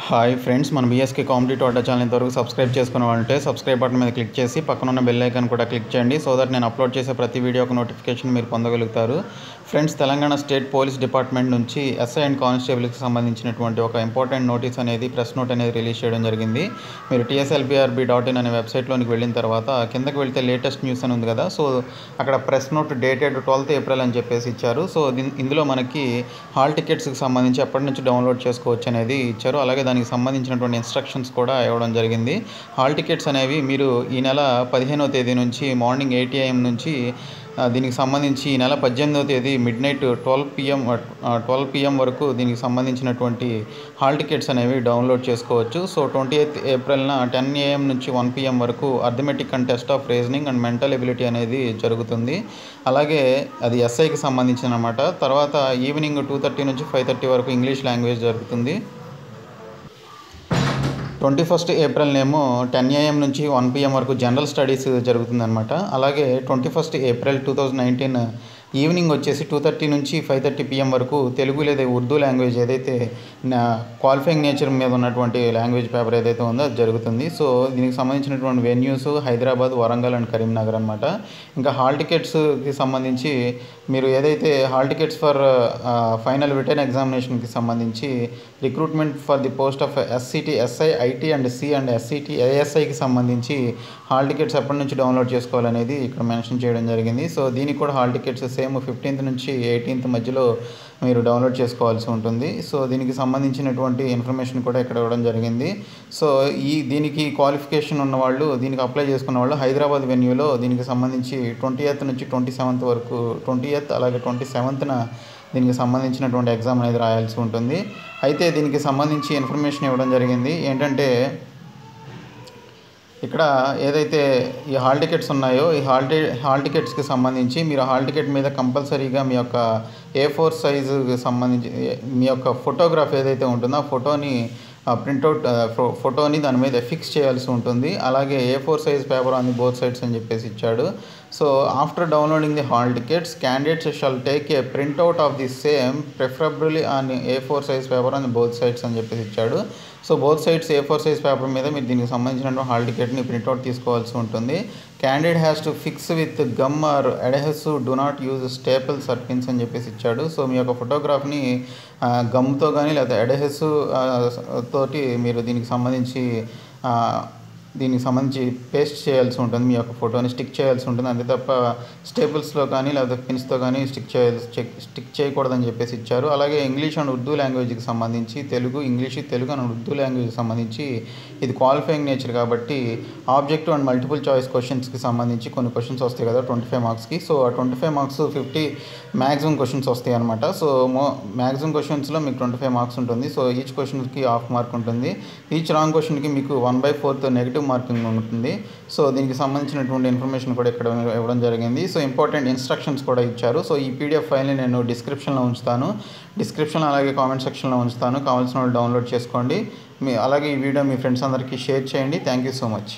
Hi friends, మన BSK competitive అడ్డా channel ఇంతవరకు subscribe చేసుకునే వాళ్ళంటే సబ్స్క్రైబ్ బటన్ మీద క్లిక్ చేసి పక్కనున్న బెల్ ఐకాన్ కూడా క్లిక్ చేయండి. సో దట్ నేను అప్లోడ్ చేసే ప్రతి వీడియోకి నోటిఫికేషన్ మీరు పొందగలుగుతారు. Friends, Telangana state police department నుంచి ఎస్ఐ అండ్ కానిస్టేబుల్కి సంబంధించినటువంటి ఒక ఇంపార్టెంట్ నోటీస్ అనేది, ప్రెస్ నోట్ అనేది రిలీజ్ చేయడం జరిగింది. మీరు tslbrb.in అనే వెబ్సైట్లోనికి వెళ్ళిన తర్వాత కిందకి వెళ్తే లేటెస్ట్ న్యూస్ అని ఉంది కదా, సో అక్కడ press note dated 12th April అని చెప్పేసి ఇచ్చారు. సో ఇందులో మనకి హాల్ టికెట్స్కి సంబంధించి ఎప్పటి నుంచి డౌన్లోడ్ చేసుకోవచ్చు అనేది ఇచ్చారు. అలాగే దానికి సంబంధించినటువంటి ఇన్స్ట్రక్షన్స్ కూడా ఇవ్వడం జరిగింది. హాల్ టికెట్స్ అనేవి మీరు ఈ నెల 15వ తేదీ నుంచి మార్నింగ్ 8 AM నుంచి దీనికి సంబంధించి ఈ నెల 18వ తేదీ midnight 12 PM వరకు దీనికి సంబంధించినటువంటి హాల్ టికెట్స్ అనేవి డౌన్లోడ్ చేసుకోవచ్చు. సో 28th April 10 AM నుంచి 1 PM వరకు arithmetic and test of reasoning and mental ability అనేది జరుగుతుంది. అలాగే అది ఎస్ఐకి సంబంధించిన అన్నమాట. తర్వాత ఈవినింగ్ 2:30 నుంచి 5:30 వరకు ఇంగ్లీష్ లాంగ్వేజ్ జరుగుతుంది. 21st April ఏమో 10 AM నుంచి 1 PM వరకు జనరల్ స్టడీస్ జరుగుతుందన్నమాట. అలాగే 21st April 2019 ఈవినింగ్ వచ్చేసి 2:30 నుంచి 5:30 PM వరకు తెలుగు లేదా ఉర్దూ లాంగ్వేజ్ ఏదైతే క్వాలిఫైయింగ్ నేచర్ మీద ఉన్నటువంటి లాంగ్వేజ్ పేపర్ ఏదైతే ఉందో అది జరుగుతుంది. సో దీనికి సంబంధించినటువంటి వెన్యూస్ హైదరాబాద్, వరంగల్ అండ్ కరీంనగర్ అనమాట. ఇంకా హాల్ టికెట్స్కి సంబంధించి మీరు ఏదైతే hall tickets for final written ఎగ్జామినేషన్కి సంబంధించి recruitment for the post of SCT, SI, IT and C and SCT, ASIకి సంబంధించి హాల్ టికెట్స్ ఎప్పటి నుంచి డౌన్లోడ్ చేసుకోవాలనేది ఇక్కడ మెన్షన్ చేయడం జరిగింది. సో దీనికి కూడా హాల్ టికెట్స్ సేమ్ 15th నుంచి 18th మధ్యలో మీరు డౌన్లోడ్ చేసుకోవాల్సి ఉంటుంది. సో దీనికి సంబంధించినటువంటి ఇన్ఫర్మేషన్ కూడా ఇక్కడ ఇవ్వడం జరిగింది. సో దీనికి క్వాలిఫికేషన్ ఉన్నవాళ్ళు, దీనికి అప్లై చేసుకున్న వాళ్ళు హైదరాబాద్ వెన్యూలో దీనికి సంబంధించి 20th నుంచి 27th వరకు, 20th అలాగే 27th దీనికి సంబంధించినటువంటి ఎగ్జామ్ అనేది రాయాల్సి ఉంటుంది. అయితే దీనికి సంబంధించి ఇన్ఫర్మేషన్ ఇవ్వడం జరిగింది ఏంటంటే, ఇక్కడ ఏదైతే ఈ హాల్ టికెట్స్ ఉన్నాయో ఈ హాల్ టికెట్స్కి సంబంధించి మీరు హాల్ టికెట్ మీద కంపల్సరీగా మీ యొక్క A4 సైజుకి సంబంధించి మీ యొక్క ఫోటోగ్రాఫ్ ఏదైతే ఉంటుందో ఆ ప్రింట్అవుట్ ఫోటోని దాని మీద ఫిక్స్ చేయాల్సి ఉంటుంది. అలాగే A4 size paper on the both sides అని చెప్పేసి ఇచ్చాడు. So after downloading the hall tickets candidates shall take a printout of the same preferably on A4 size paper on the both sides అని చెప్పేసి ఇచ్చాడు. So both sides A4 size paper మీద మీరు దీనికి సంబంధించిన హాల్ టికెట్ని ప్రింట్అవుట్ తీసుకోవాల్సి ఉంటుంది. Candidate has to fix with gum or adhesive, do not use staples or pins అని చెప్పేసి ఇచ్చాడు. సో మీ యొక్క ఫోటోగ్రాఫ్ని గమ్తో కానీ లేదా అడహెసివ్ తోటి మీరు దీనికి సంబంధించి పేస్ట్ చేయాల్సి ఉంటుంది. మీ యొక్క ఫోటోని స్టిక్ చేయాల్సి ఉంటుంది. అంతే తప్ప స్టేపుల్స్లో కానీ లేదా పిన్స్తో కానీ స్టిక్ చేయకూడదని చెప్పేసి ఇచ్చారు. అలాగే ఇంగ్లీష్ అండ్ ఉర్దూ లాంగ్వేజ్కి సంబంధించి తెలుగు అండ్ ఉర్దూ లాంగ్వేజ్కి సంబంధించి ఇది క్వాలిఫైయింగ్ నేచర్ కాబట్టి ఆబ్జెక్టివ్ అండ్ మల్టిపుల్ చాయిస్ క్వశ్చన్స్కి సంబంధించి కొన్ని క్వశ్చన్స్ వస్తాయి కదా 25 మార్క్స్కి. సో ఆ 25 మార్క్స్ 50 మ్యాక్సిమం క్వశ్చన్స్ వస్తాయి అనమాట. సో మ్యాక్సిమం క్వశ్చన్స్లో మీకు 25 మార్క్స్ ఉంటుంది. సో ఈచ్ క్వశ్చన్కి ½ మార్క్ ఉంటుంది. ఈచ్ రాంగ్ క్వశ్చన్కి మీకు 1/4 నెగిటివ్ మార్కింగ్ ఉంటుంది. సో దీనికి సంబంధించినటువంటి ఇన్ఫర్మేషన్ కూడా ఇక్కడ ఇవ్వడం జరిగింది. సో ఇంపార్టెంట్ ఇన్స్ట్రక్షన్స్ కూడా ఇచ్చారు. సో ఈ PDF ఫైల్ని నేను డిస్క్రిప్షన్లో ఉంచుతాను. అలాగే కామెంట్ సెక్షన్లో ఉంచుతాను. కావాల్సిన వాళ్ళు డౌన్లోడ్ చేసుకోండి. అలాగే ఈ వీడియో మీ ఫ్రెండ్స్ అందరికీ షేర్ చేయండి. Thank you so much.